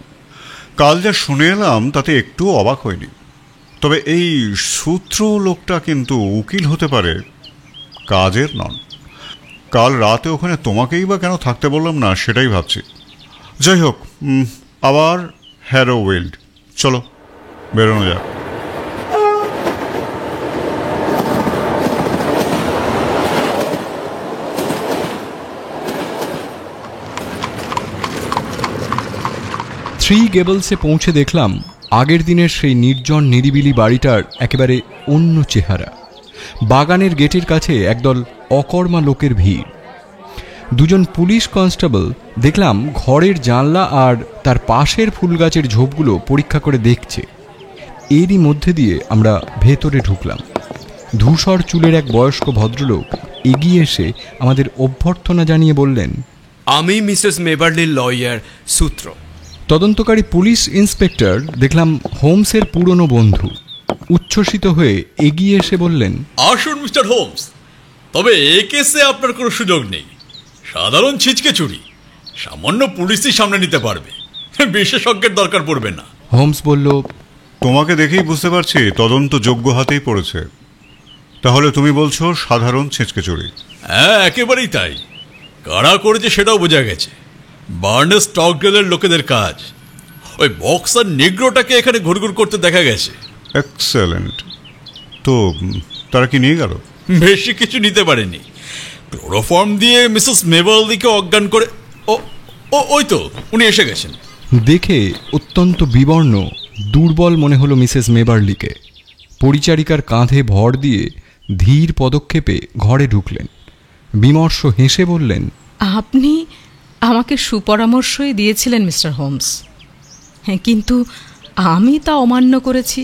কাল যা শুনে এলাম তাতে একটু অবাক হয়নি। তবে এই সূত্র লোকটা কিন্তু উকিল হতে পারে, কাজের নন। কাল রাতে ওখানে তোমাকেই বা কেন থাকতে বললাম না সেটাই ভাবছি। যাই হোক, আবার হ্যারো ওয়েল্ড। চলো বেরোনো যাক। থ্রি গেবলসে পৌঁছে দেখলাম আগের দিনের সেই নির্জন নিরিবিলি বাড়িটার একেবারে অন্য চেহারা। বাগানের গেটের কাছে একদল অকর্মা লোকের ভিড়। দুজন পুলিশ কনস্টেবল দেখলাম ঘরের জানলা আর তার পাশের ফুল গাছের ঝোপগুলো পরীক্ষা করে দেখছে। এরই মধ্যে দিয়ে আমরা ভেতরে ঢুকলাম। ধূসর চুলের এক বয়স্ক ভদ্রলোক এগিয়ে এসে আমাদের অভ্যর্থনা জানিয়ে বললেন, আমি মিসেস মেবারলির লয়ার সূত্র। তদন্তকারী পুলিশ ইন্সপেক্টর দেখলাম হোমসের পুরনো বন্ধু। উচ্ছ্বসিত হয়ে এগিয়ে এসে বললেন, আসুন মিস্টার হোমস, তবে এ কেসে আপনার কোনো সুযোগ নেই। সাধারণ ছিচকে চুরি সামান্য পুলিশই সামনে নিতে পারবে, বিশেষজ্ঞের দরকার পড়বে না। হোমস বলল, তোমাকে দেখেই বুঝতে পারছি তদন্ত যোগ্য হাতেই পড়েছে। তাহলে তুমি বলছো সাধারণ ছিঁচকে চুরি? হ্যাঁ, একেবারেই তাই। কারা করেছে সেটাও বোঝা গেছে। বার্নেস স্টকডেলের লোকেদের কাজ। ওই বক্সার নেগ্রোটাকে এখানে ঘুরঘুর করতে দেখা গেছে। এক্সেলেন্ট। তো তারা কি নিয়ে গেল? বেশি কিছু নিতে পারেনি। ক্লোরোফর্ম দিয়ে মিসেস মেবার্লিকে অজ্ঞান করে ওই তো উনি এসে গেছেন। দেখে অত্যন্ত বিবর্ণ, দুর্বল মনে হলো মিসেস মেবার্লিকে। পরিচারিকার কাঁধে ভর দিয়ে ধীর পদক্ষেপে ঘরে ঢুকলেন। বিমর্ষ হেসে বললেন, আপনি আমাকে সুপরামর্শই দিয়েছিলেন মিস্টার হোমস, হ্যাঁ, কিন্তু আমি তা অমান্য করেছি।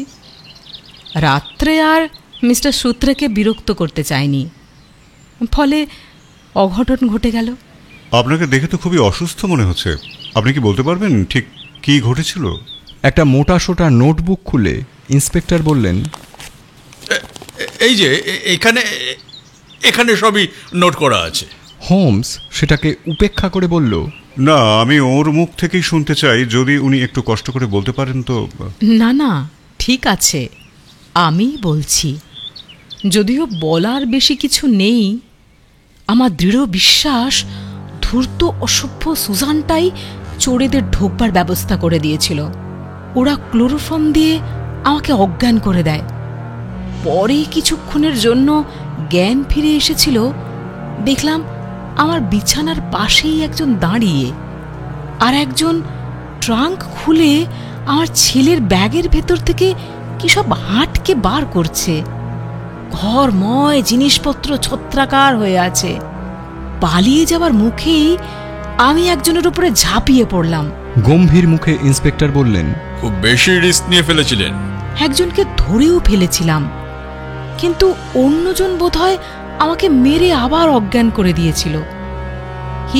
রাত্রে আর মিস্টার সূত্রেকে বিরক্ত করতে চাইনি, ফলে অঘটন ঘটে গেল। আপনাকে দেখে তো খুবই অসুস্থ মনে হচ্ছে। আপনি কি বলতে পারবেন ঠিক কি ঘটেছিল? একটা মোটাসোটা নোটবুক খুলে ইন্সপেক্টর বললেন, এই যে এখানে সবই নোট করা আছে। হোমস সেটাকে উপেক্ষা করে বলল, না, আমি ওর মুখ থেকেই শুনতে চাই, যদি উনি একটু কষ্ট করে বলতে পারেন তো। না না, ঠিক আছে, আমি বলছি। যদিও বলার বেশি কিছু নেই, আমার দৃঢ় বিশ্বাস ধূর্ত অসভ্য সুজানটাই চোরেদের ঢোকবার ব্যবস্থা করে দিয়েছিল। ওরা ক্লোরোফর্ম দিয়ে আমাকে অজ্ঞান করে দেয়। পরে কিছুক্ষণের জন্য জ্ঞান ফিরে এসেছিল, দেখলাম আমার বিছানার পাশেই একজন দাঁড়িয়ে, আর একজন ট্রাঙ্ক খুলে আমার ছেলের ব্যাগের ভেতর থেকে কি সব হাটকে বার করছে। ঘরময় জিনিসপত্র ছত্রাকার হয়ে আছে। পালিয়ে যাবার মুখেই আমি একজনের উপরে ঝাঁপিয়ে পড়লাম। গম্ভীর মুখে ইন্সপেক্টর বললেন, খুব বেশি রিস্ক নিয়ে ফেলেছিলেন। একজনকে ধরেও ফেলেছিলাম, কিন্তু অন্যজন বোধহয় আমাকে মেরে আবার অজ্ঞান করে দিয়েছিল।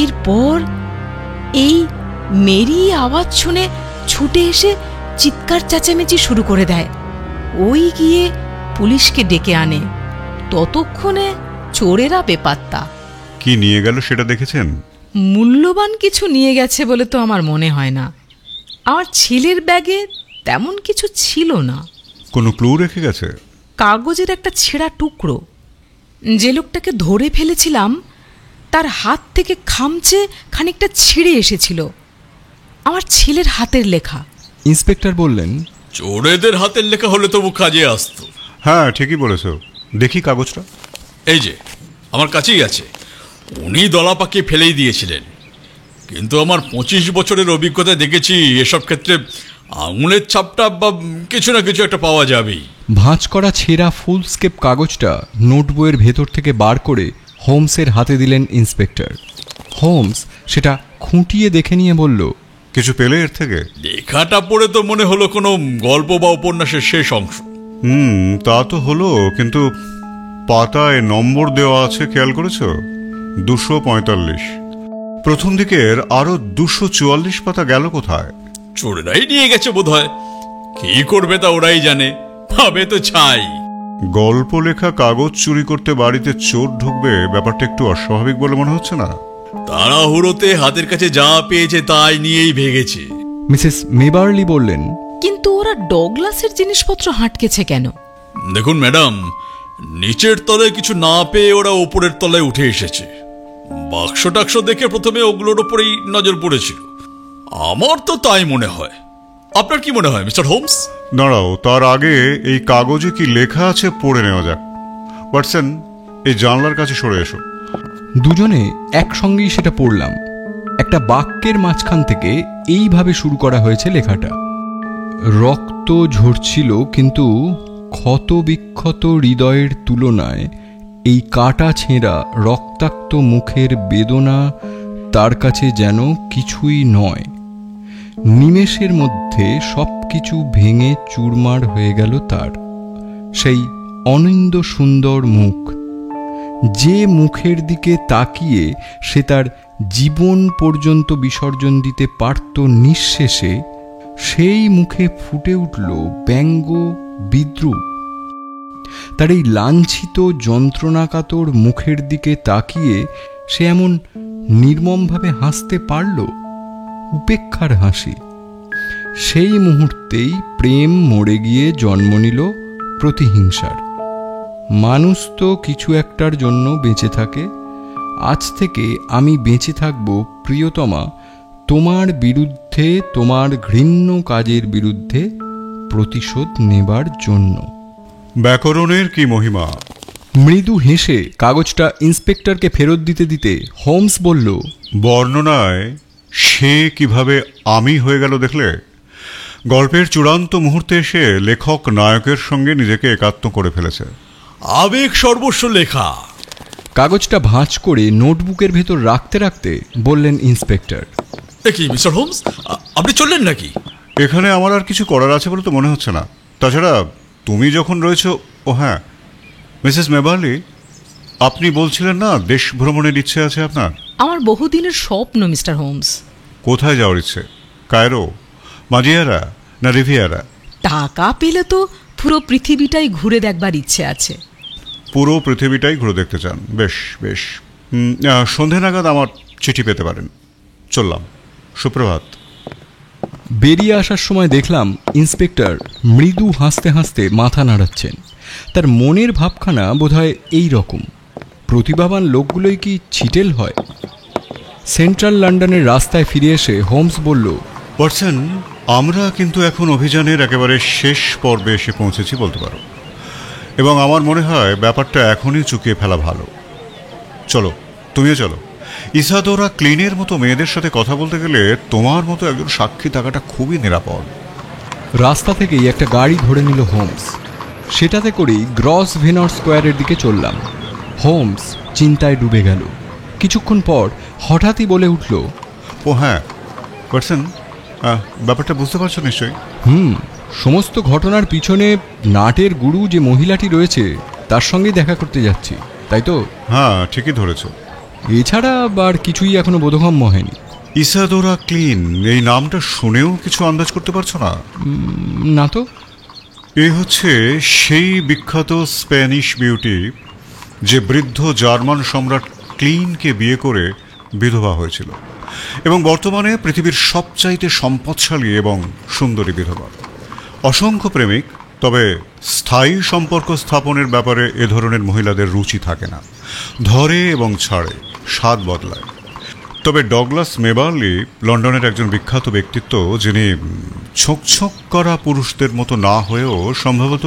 এরপর এই মেরি আওয়াজ শুনে ছুটে এসে চিৎকার চেঁচামেচি শুরু করে দেয়। ওই গিয়ে পুলিশকে ডেকে আনে। ততক্ষণে চোরেরা বেপাত্তা। কি নিয়ে গেল সেটা দেখেছেন? মূল্যবান কিছু নিয়ে গেছে বলে তো আমার মনে হয় না। আমার ছেলের ব্যাগে তেমন কিছু ছিল না। কোনো ক্লু রেখে গেছে? কাগজের একটা ছেঁড়া টুকরো। যে লোকটাকে ধরে ফেলেছিলাম তার হাত থেকে খামচে খানিকটা ছিঁড়ে এসেছিল। আমার ছেলের হাতের লেখা। ইন্সপেক্টর বললেন, চোরেদের হাতের লেখা হলে তবু কাজে আসতো। হ্যাঁ, ঠিকই বলেছো। দেখি কাগজটা। এই যে আমার কাছেই আছে। উনি দলা পাকিয়ে ফেলেই দিয়েছিলেন, কিন্তু আমার 25 বছরের অভিজ্ঞতায় দেখেছি এসব ক্ষেত্রে আঙুলের ছাপটা বা কিছু না কিছু একটা পাওয়া যাবেই। ভাঁজ করা ছেঁড়া ফুলস্কেপ কাগজটা নোটবইয়ের ভেতর থেকে বার করে হোমসের হাতে দিলেন ইন্সপেক্টর। হোমস সেটা খুঁটিয়ে দেখে নিয়ে বলল, কিছু পেলে এর থেকে? লেখাটা পড়ে তো মনে হলো কোনো গল্প বা উপন্যাসের শেষ অংশ। তা তো হলো, কিন্তু পাতায় নম্বর দেওয়া আছে, খেয়াল করেছো? 245। প্রথম দিকের আরো 244 পাতা গেল কোথায়? চোরেরাই নিয়ে গেছে বোধহয়। কি করবে তা ওরাই জানে, ভাবে তো ছাই। গল্প লেখা কাগজ চুরি করতে বাড়িতে চোর ঢুকবে, ব্যাপারটা একটু অস্বাভাবিক বলে মনে হচ্ছে না? তাড়াহুড়োতে হাতের কাছে যা পেয়েছে তাই নিয়েই ভেগেছে। মিসেস মেবার্লি বললেন, কিন্তু ওরা ডগলাসের জিনিসপত্র হাঁটকেছে কেন? দেখুন ম্যাডাম, নিচের তলায় কিছু না পেয়ে ওরা ওপরের তলায় উঠে এসেছে। বাক্স টাক্স দেখে প্রথমে ওগুলোর ওপরেই নজর পড়েছিল। আমার তো তাই মনে হয়। আপনার কি মনে হয় মিস্টার হোমস? দাঁড়াও, তার আগে এই কাগজে কি লেখা আছে পড়ে নেওয়া যাক। ওয়াটসন, এই জানলার কাছে সরে এসো। দুজনে একসঙ্গেই সেটা পড়লাম। একটা বাক্যের মাঝখান থেকে এইভাবে শুরু করা হয়েছে লেখাটা। রক্ত ঝরছিল, কিন্তু ক্ষত বিক্ষত হৃদয়ের তুলনায় এই কাটা ছেঁড়া রক্তাক্ত মুখের বেদনা তার কাছে যেন কিছুই নয়। নিমেষের মধ্যে সব কিছু ভেঙে চুরমার হয়ে গেল তার। সেই অনিন্দ সুন্দর মুখ, যে মুখের দিকে তাকিয়ে সে তার জীবন পর্যন্ত বিসর্জন দিতে পারত নিঃশেষে, সেই মুখে ফুটে উঠল ব্যঙ্গ, বিদ্রূপ। তার এই লাঞ্ছিত যন্ত্রণাকাতর মুখের দিকে তাকিয়ে সে এমন নির্মমভাবে হাসতে পারল, উপেক্ষার হাসি। সেই মুহূর্তেই প্রেম মরে গিয়ে জন্ম নিল প্রতিহিংসার। মানুষ তো কিছু একটার জন্য বেঁচে থাকে। আজ থেকে আমি বেঁচে থাকব প্রিয়তমা তোমার বিরুদ্ধে, তোমার ঘৃণ্য কাজের বিরুদ্ধে প্রতিশোধ নেবার জন্য। ব্যাকরণের কি মহিমা! মৃদু হেসে কাগজটা ইন্সপেক্টরকে ফেরত দিতে দিতে হোমস বলল, বর্ণনায় সে কিভাবে আমি হয়ে গেল দেখলে? গল্পের চূড়ান্ত মুহূর্তে এসে লেখক নায়কের সঙ্গে নিজেকে একাত্ম করে ফেলেছে। আবেগ সর্বস্ব লেখা। কাগজটা ভাঁজ করে নোটবুকের ভেতর রাখতে রাখতে বললেন ইন্সপেক্টর, কি মিস্টার হোমস, আপনি চললেন নাকি? এখানে আমার আর কিছু করার আছে বলে তো মনে হচ্ছে না। তাছাড়া তুমি যখন রয়েছো। ও হ্যাঁ, মিসেস মেবার্লি, আপনি বলছিলেন না দেশ ভ্রমণের ইচ্ছে আছে আপনার? আমার বহুদিনের স্বপ্ন মিস্টার হোমস। কোথায় যাওয়ার ইচ্ছে? কায়রো, মাজিয়ারা না রিভিয়ারা? টাকা পেলে তো পুরো পৃথিবীটাই ঘুরে দেখবার ইচ্ছে আছে। পুরো পৃথিবীটাই ঘুরে দেখতে চান? বেশ বেশ। সন্ধে নাগাদ আমার চিঠি পেতে পারেন। চললাম, সুপ্রভাত। বেরিয়ে আসার সময় দেখলাম ইন্সপেক্টর মৃদু হাসতে হাসতে মাথা নাড়াচ্ছেন। তার মনের ভাবখানা বোধহয় এই রকম, প্রতিভাবান লোকগুলোই কি ছিটেল হয়। সেন্ট্রাল লন্ডনের রাস্তায় ফিরে এসে হোমস বলল, ওয়াটসন, আমরা কিন্তু এখন অভিযানের একেবারে শেষ পর্বে এসে পৌঁছেছি বলতে পারো, এবং আমার মনে হয় ব্যাপারটা এখনই চুকিয়ে ফেলা ভালো। চলো, তুমিও চলো। ইসাদোরা ক্লিনের মতো মেয়েদের সাথে কথা বলতে গেলে তোমার মতো একজন সাক্ষী থাকাটা খুবই নিরাপদ। রাস্তা থেকেই একটা গাড়ি ধরে নিল হোমস। সেটাতে করেই গ্রস ভেনর স্কোয়ারের দিকে চললাম। হোমস চিন্তায় ডুবে গেল। কিছুক্ষণ পর হঠাৎই বলে উঠল, ও হ্যাঁ ওয়াটসন, ব্যাপারটা বুঝতে পারছো নিশ্চয়ই? সমস্ত ঘটনার পিছনে নাটের গুরু যে মহিলাটি রয়েছে তার সঙ্গে দেখা করতে যাচ্ছি, তাই তো? হ্যাঁ, ঠিকই ধরেছো। এছাড়া আর কিছুই এখনো বোধগম্য হয়নি। ইসাদোরা ক্লিন, এই নামটা শুনেও কিছু আন্দাজ করতে পারছো না? না তো। এ হচ্ছে সেই বিখ্যাত স্প্যানিশ বিউটি যে বৃদ্ধ জার্মান সম্রাট ক্লিনকে বিয়ে করে বিধবা হয়েছিল, এবং বর্তমানে পৃথিবীর সবচাইতে সম্পদশালী এবং সুন্দরী বিধবা। অসংখ্য প্রেমিক, তবে স্থায়ী সম্পর্ক স্থাপনের ব্যাপারে এ ধরনের মহিলাদের রুচি থাকে না। ধরে এবং ছাড়ে, স্বাদ বদলায়। তবে ডগলাস মেবার্লি লন্ডনের একজন বিখ্যাত ব্যক্তিত্ব, যিনি ছোঁক করা পুরুষদের মতো না হয়েও সম্ভবত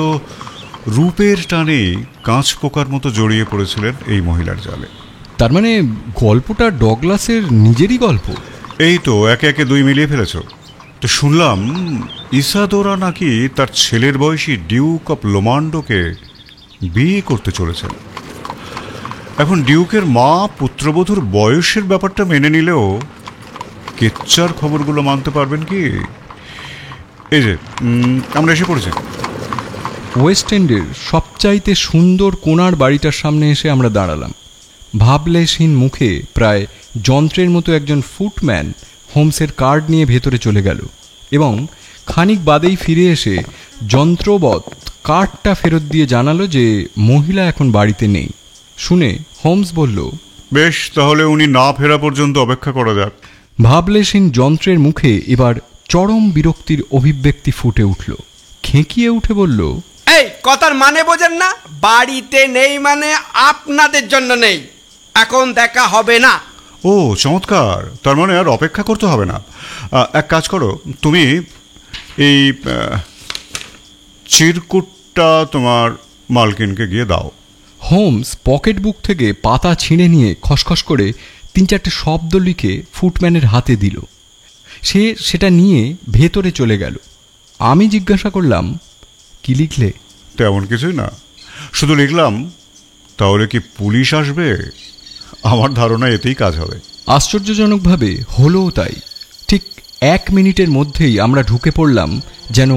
রূপের টানেই কাঁচ পোকার মতো জড়িয়ে পড়েছিলেন এই মহিলার জালে। তার মানে গল্পটা ডগলাসের নিজেরই গল্প? এই তো একে একে দুই মিলিয়ে ফেলেছ। তো শুনলাম ইসাদোরা নাকি তার ছেলের বয়সী ডিউক অফ লোমান্ডোকে বিয়ে করতে চলেছেন। এখন ডিউকের মা পুত্রবধূর বয়সের ব্যাপারটা মেনে নিলেও কেচ্চার খবরগুলো মানতে পারবেন কি? এই যে আমরা এসে পড়েছি। ওয়েস্ট এন্ডের সবচাইতে সুন্দর কোণার বাড়িটার সামনে এসে আমরা দাঁড়ালাম। ভাবলেশহীন মুখে প্রায় যন্ত্রের মতো একজন ফুটম্যান হোমসের কার্ড নিয়ে ভেতরে চলে গেল, এবং খানিক বাদেই ফিরে এসে যন্ত্রবৎ কার্ডটা ফেরত দিয়ে জানালো যে মহিলা এখন বাড়িতে নেই। শুনে হোমস বলল, বেশ, তাহলে উনি না ফেরা পর্যন্ত অপেক্ষা করা যাক। ভাবলেশহীন যন্ত্রের মুখে এবার চরম বিরক্তির অভিব্যক্তি ফুটে উঠল। খেঁকিয়ে উঠে বলল, এই কথার মানে বোঝেন না? বাড়িতে নেই মানে আপনাদের জন্য নেই, এখন দেখা হবে না। ও চমৎকার, তার মানে আর অপেক্ষা করতে হবে না। এক কাজ করো, তুমি এই চিরকুটটা তোমার মালকিনকে গিয়ে দাও। হোমস পকেট বুক থেকে পাতা ছিঁড়ে নিয়ে খসখস করে 3-4টে শব্দ লিখে ফুটম্যানের হাতে দিল। সে সেটা নিয়ে ভেতরে চলে গেল। আমি জিজ্ঞাসা করলাম, কি লিখলে? তেমন কিছুই না, শুধু লিখলাম, তাহলে কি পুলিশ আসবে? আমার ধারণা এতেই কাজ হবে। আশ্চর্যজনকভাবে হলোও তাই। ঠিক 1 মিনিটের মধ্যেই আমরা ঢুকে পড়লাম যেন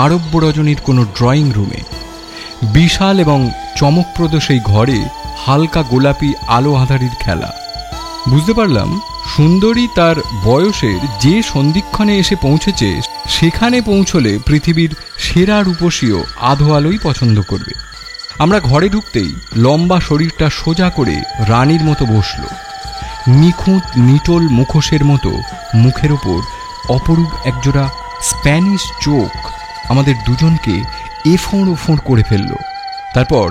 আরব্য রজনীর কোনো ড্রয়িং রুমে। বিশাল এবং চমকপ্রদ সেই ঘরে হালকা গোলাপি আলো আঁধারির খেলা। বুঝতে পারলাম সুন্দরী তার বয়সের যে সন্ধিক্ষণে এসে পৌঁছেছে সেখানে পৌঁছলে পৃথিবীর সেরা রূপসীও আধো আলোই পছন্দ করবে। আমরা ঘরে ঢুকতেই লম্বা শরীরটা সোজা করে রানীর মতো বসল। নিখুঁত নিটোল মুখোশের মতো মুখের ওপর অপরূপ একজোড়া স্প্যানিশ চোখ আমাদের দুজনকে এফোঁড় ওফোঁড় করে ফেলল। তারপর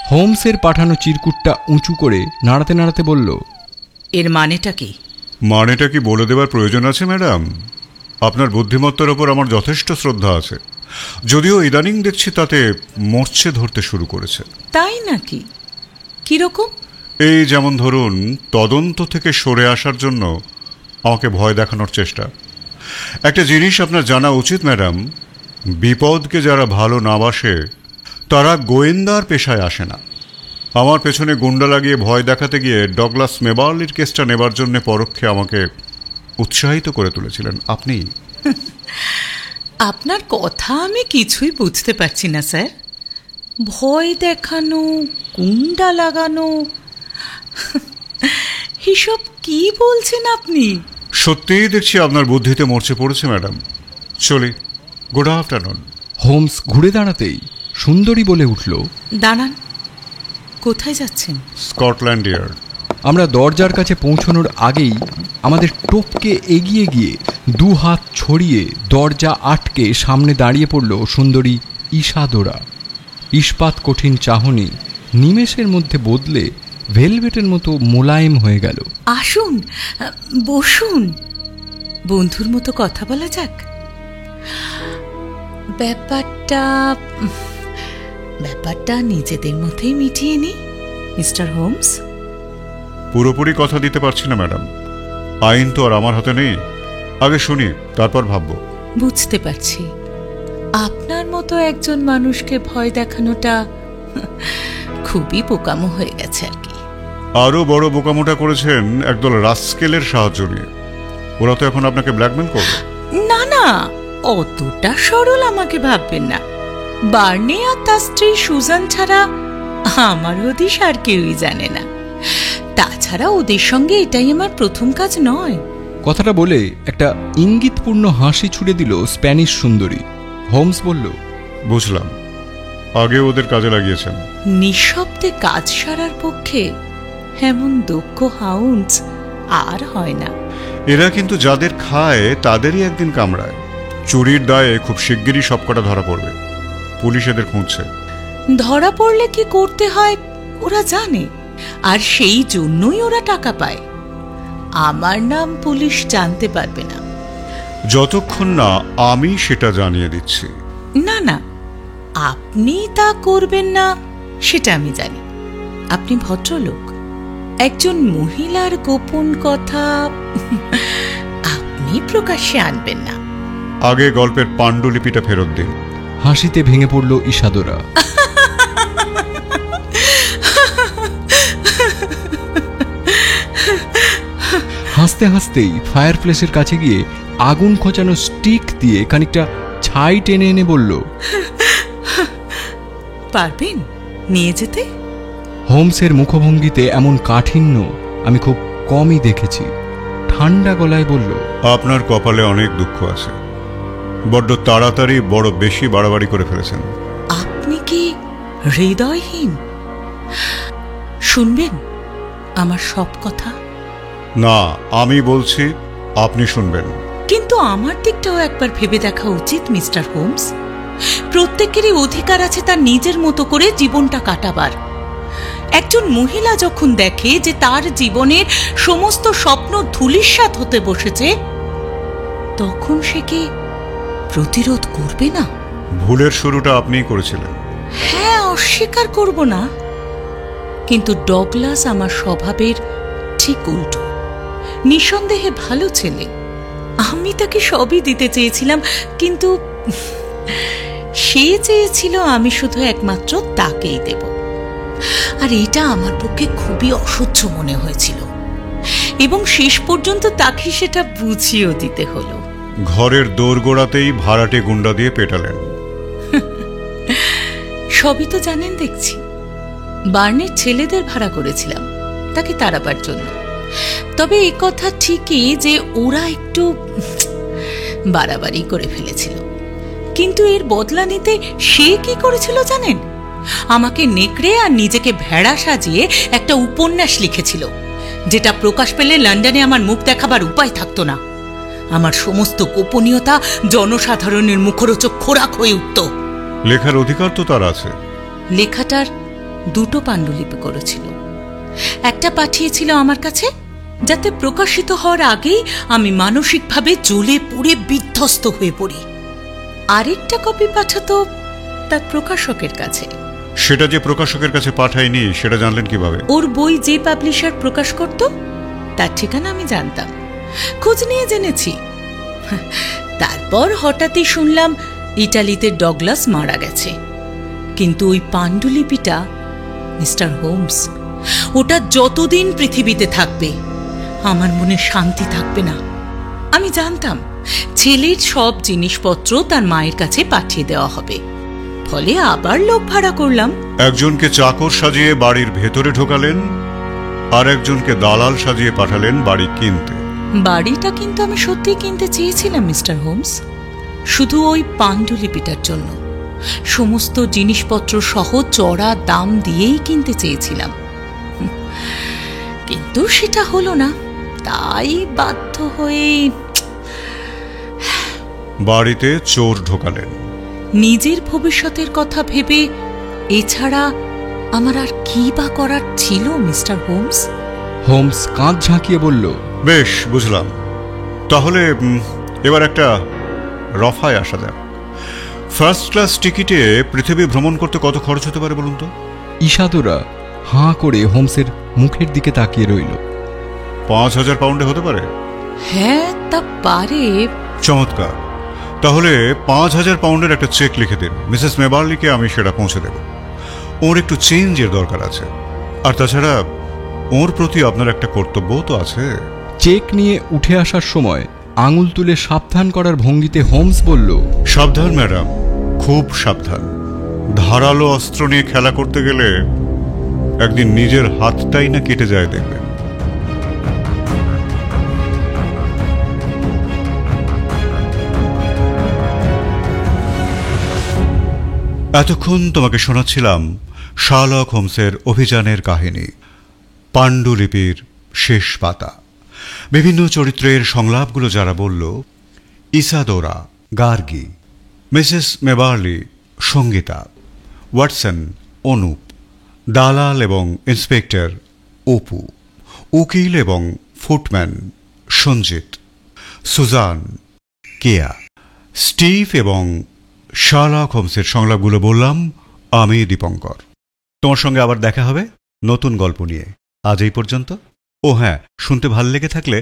হোমসের পাঠানো চিরকুটটা উঁচু করে নাড়াতে নাড়াতে বলল, এর মানেটা কি? মানেটা কি বলে দেবার প্রয়োজন আছে ম্যাডাম? আপনার বুদ্ধিমত্তার ওপর আমার যথেষ্ট শ্রদ্ধা আছে, যদিও ইদানিং দেখছি তাতে মরচে ধরতে শুরু করেছে। তাই নাকি? কিরকম? এই যেমন ধরুন, তদন্ত থেকে সরে আসার জন্য আমাকে ভয় দেখানোর চেষ্টা। একটা জিনিস আপনার জানা উচিত ম্যাডাম, বিপদকে যারা ভালো না বাসে তারা গোয়েন্দার পেশায় আসে না। আমার পেছনে গুন্ডা লাগিয়ে ভয় দেখাতে গিয়ে ডগলাস মেবার্লির কেসটা নেবার জন্য পরোক্ষে আমাকে উৎসাহিত করে তুলেছিলেন আপনি। আপনার কথা আমি কিছুই বুঝতে পারছি না স্যার। ভয় দেখানো, গুন্ডা লাগানো, এসব কি বলছেন আপনি? সত্যিই দেখছি আপনার বুদ্ধিতে মরচে পড়েছে ম্যাডাম। চলি, গুড আফটারনুন। হোমস ঘুরে দাঁড়াতেই সুন্দরী বলে উঠল, দাঁড়ান, কোথায় যাচ্ছেন? Scotland yard. আমরা দরজার কাছে পৌঁছানোর আগেই আমাদের টপকে এগিয়ে গিয়ে দু হাত ছড়িয়ে দরজা আটকে সামনে দাঁড়িয়ে পড়ল সুন্দরী ইসাদোরা। ইস্পাত কঠিন চাহনি নিমেষের মধ্যে বদলে ভেলভেটের মতো মোলায়েম হয়ে গেল। আসুন, বসুন, বন্ধুর মতো কথা বলা যাক। ব্যাপারটা নিজেদের মধ্যেই মিটিয়ে নি মিস্টার হোমস। পুরোপুরি কথা দিতে পারছি না ম্যাডাম, আইন তো আর আমার হাতে নেই। আগে শুনি, তারপর ভাববো। বুঝতে পারছি, আপনার মতো একজন মানুষকে ভয় দেখানোটা খুবই বোকামো হয়ে গেছে আর কি। আরো বড় বোকামোটা করেছেন একদল রাস্কেলের সাহায্য নিয়ে। ওরা তো এখন আপনাকে ব্ল্যাকমেল করবে। না না, অতটা সরল আমাকে ভাববেন না। বার্নে আর তার স্ত্রী সুজান ছাড়া আমার হদিশ আর কেউই জানে না। তাছাড়া ওদের সঙ্গে এটাই আমার প্রথম কাজ নয়। কথাটা বলে একটা ইঙ্গিতপূর্ণ হাসি ছুড়ে দিল স্প্যানিশ সুন্দরী। হোমস বলল, বুঝলাম, আগে ওদের কাজে লাগিয়েছেন। নিঃশব্দে কাজ সারার পক্ষে এমন দক্ষ হাউন্ডস আর হয় না। এরা কিন্তু যাদের খায় তাদেরই একদিন কামড়ায়। চুরির দায়ে খুব শিগগিরই সবকটা ধরা পড়বে। পুলিশ এদের খুঁজছে। ধরা পড়লে কি করতে হয় ওরা জানে, আর সেই জন্যই ওরা টাকা পায়। আমার নাম পুলিশ জানতে পারবে না যতক্ষণ না আমি সেটা জানিয়ে দিচ্ছি। না না, আপনি তা করবেন না সেটা আমি জানি। আপনি ভদ্রলোক। একজন মহিলার গোপন কথা আপনি প্রকাশ্যে আনবেন না। আগে গল্পের পাণ্ডুলিপিটা ফেরত দিন। হাসিতে ভেঙে পড়ল ইসাদোরা। হাসতে হাসতেই ফায়ার প্লেসের কাছে গিয়ে আগুন খোঁচানো স্টিক দিয়ে খানিকটা ছাই টেনে এনে বলল, পারবেন নিয়ে যেতে? হোমসের মুখভঙ্গিতে এমন কাঠিন্য আমি খুব কমই দেখেছি। ঠান্ডা গলায় বলল, আপনার কপালে অনেক দুঃখ আছে। বড্ড তাড়াতাড়ি বড় বেশি বাড়াবাড়ি করে ফেলেছেন। আপনি কি হৃদয়হীন? শুনবেন আমার সব কথা? না, আমি বলছি আপনি শুনবেন। কিন্তু আমার দিকটাও একবার ভেবে দেখা উচিত মিস্টার হোমস। প্রত্যেকেরই অধিকার আছে তার নিজের মতো করে জীবনটা কাটাবার। একজন মহিলা যখন দেখে যে তার জীবনের সমস্ত স্বপ্ন ধূলিসাৎ হতে বসেছে, তখন সে কি প্রতিরোধ করবে না? ভুলের শুরুটা আপনিই করেছিলেন। হ্যাঁ, অস্বীকার করব না। কিন্তু ডগলাস আমার স্বভাবের ঠিক উল্টো। নিঃসন্দেহে ভালো ছেলে। আমি তাকে সবই দিতে চেয়েছিলাম, কিন্তু সে চেয়েছিল আমি শুধু একমাত্র তাকেই দেব। আর এটা আমার পক্ষে খুবই অসহ্য মনে হয়েছিল, এবং শেষ পর্যন্ত তাকে সেটা বুঝিয়েও দিতে হলো। ঘরের দোরগোড়াতেই ভাড়াটে গুন্ডা দিয়ে পেটালেন। সবই তো জানেন দেখছি। বার্নের ছেলেদের ভাড়া করেছিলাম তাকে তাড়াবার জন্য। তবে এ কথা ঠিকই যে ওরা একটু বাড়াবাড়ি করে ফেলেছিল। কিন্তু এর বদলা নিতে সে কি করেছিল জানেন? আমাকে নেকড়ে আর নিজেকে ভেড়া সাজিয়ে একটা উপন্যাস লিখেছিল, যেটা প্রকাশ পেলে লন্ডনে আমার মুখ দেখাবার উপায় থাকতো না। আমার সমস্ত গোপনীয়তা জনসাধারণের মুখরোচক খোরাক হয়ে উঠত। লেখার অধিকার তো তার আছে। লেখাটার দুটো পাণ্ডুলিপি করেছিল। একটা পাঠিয়েছিল আমার কাছে, যাতে প্রকাশিত হওয়ার আগেই আমি মানসিকভাবে জ্বলে পুড়ে বিধ্বস্ত হয়ে পড়ি। আরেকটা কপি পাঠাতো তার প্রকাশকের কাছে। সেটা যে প্রকাশকের কাছে পাঠায়নি সেটা জানলেন কিভাবে? ওর বই যে পাবলিশার প্রকাশ করত তার ঠিকানা আমি জানতাম, খোঁজ নিয়ে জেনেছি। তারপর হঠাৎই শুনলাম ইটালিতে ডগলাস মারা গেছে। কিন্তু ওই পাণ্ডুলিপিটা, মিস্টার হোমস, ওটা যতদিন পৃথিবীতে থাকবে আমার মনে শান্তি থাকবে না। আমি জানতাম ছেলের সব জিনিসপত্র তার মায়ের কাছে পাঠিয়ে দেওয়া হবে, ফলে আবার লোক ভাড়া করলাম। একজনকে চাকর সাজিয়ে বাড়ির ভেতরে ঢোকালেন, আর একজনকে দালাল সাজিয়ে পাঠালেন বাড়ি কিনতে। বাড়িটা কিন্তু আমি সত্যিই কিনতে চেয়েছিলাম মিস্টার হোমস, শুধু ওই পাণ্ডুলিপিটার জন্য। সমস্ত জিনিসপত্র সহ চড়া দাম দিয়েই কিনতে চেয়েছিলাম, কিন্তু সেটা হলো না। তাই বাধ্য হয়ে বাড়িতে চোর ঢোকালেন। নিজের ভবিষ্যতের কথা ভেবে এছাড়া আমার আর কি বা করার ছিল মিস্টার হোমস? হোমস কাঁধ ঝাঁকিয়ে বলল, বেশ, বুঝলাম। তাহলে এবার একটা রফায় আসা যাক। ফার্স্ট ক্লাস টিকিটে পৃথিবী ভ্রমণ করতে কত খরচ হতে পারে বলুন তো? ইশাদোরা হাঁ করে হোমসের মুখের দিকে তাকিয়ে রইল। 5,000 পাউন্ডে হতে পারে? হ্যাঁ, তা পারে। চমৎকার। তাহলে 5,000 পাউন্ডের একটা চেক লিখে দিন। মিসেস মেবার্লিকে আমি সেটা পৌঁছে দেব। ওর একটু চেঞ্জের দরকার আছে, আর তাছাড়া ওর প্রতি আপনার একটা কর্তব্যও তো আছে। চেক নিয়ে উঠে আসার সময় আঙুল তুলে সাবধান করার ভঙ্গিতে হোমস বলল, সাবধান ম্যাডাম, খুব সাবধান। ধারালো অস্ত্র নিয়ে খেলা করতে গেলে একদিন নিজের হাতটাই না কেটে যায় দেখবেন। এতক্ষণ তোমাকে শোনাচ্ছিলাম শার্লক হোমসের অভিযানের কাহিনী, পাণ্ডুলিপির শেষ পাতা। বিভিন্ন চরিত্রের সংলাপগুলো যারা বলল, ইসাদোরা, গার্গী, মিসেস মেবার্লি, সঙ্গীতা, ওয়াটসন, অনুপ, দালাল এবং ইন্সপেক্টর অপু, উকিল এবং ফুটম্যান সঞ্জিত, সুজান, কেয়া, স্টিভ এবং শার্লক হোমসের সংলাপগুলো বললাম আমি দীপঙ্কর। তোমার সঙ্গে আবার দেখা হবে নতুন গল্প নিয়ে। আজ এই পর্যন্ত। ও হ্যাঁ, শুনতে ভালো লেগে থাকলে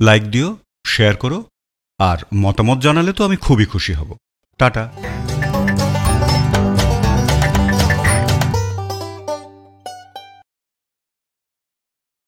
লাইক দিও, শেয়ার করো, আর মতামত জানালে তো আমি খুবই খুশি হব। টাটা।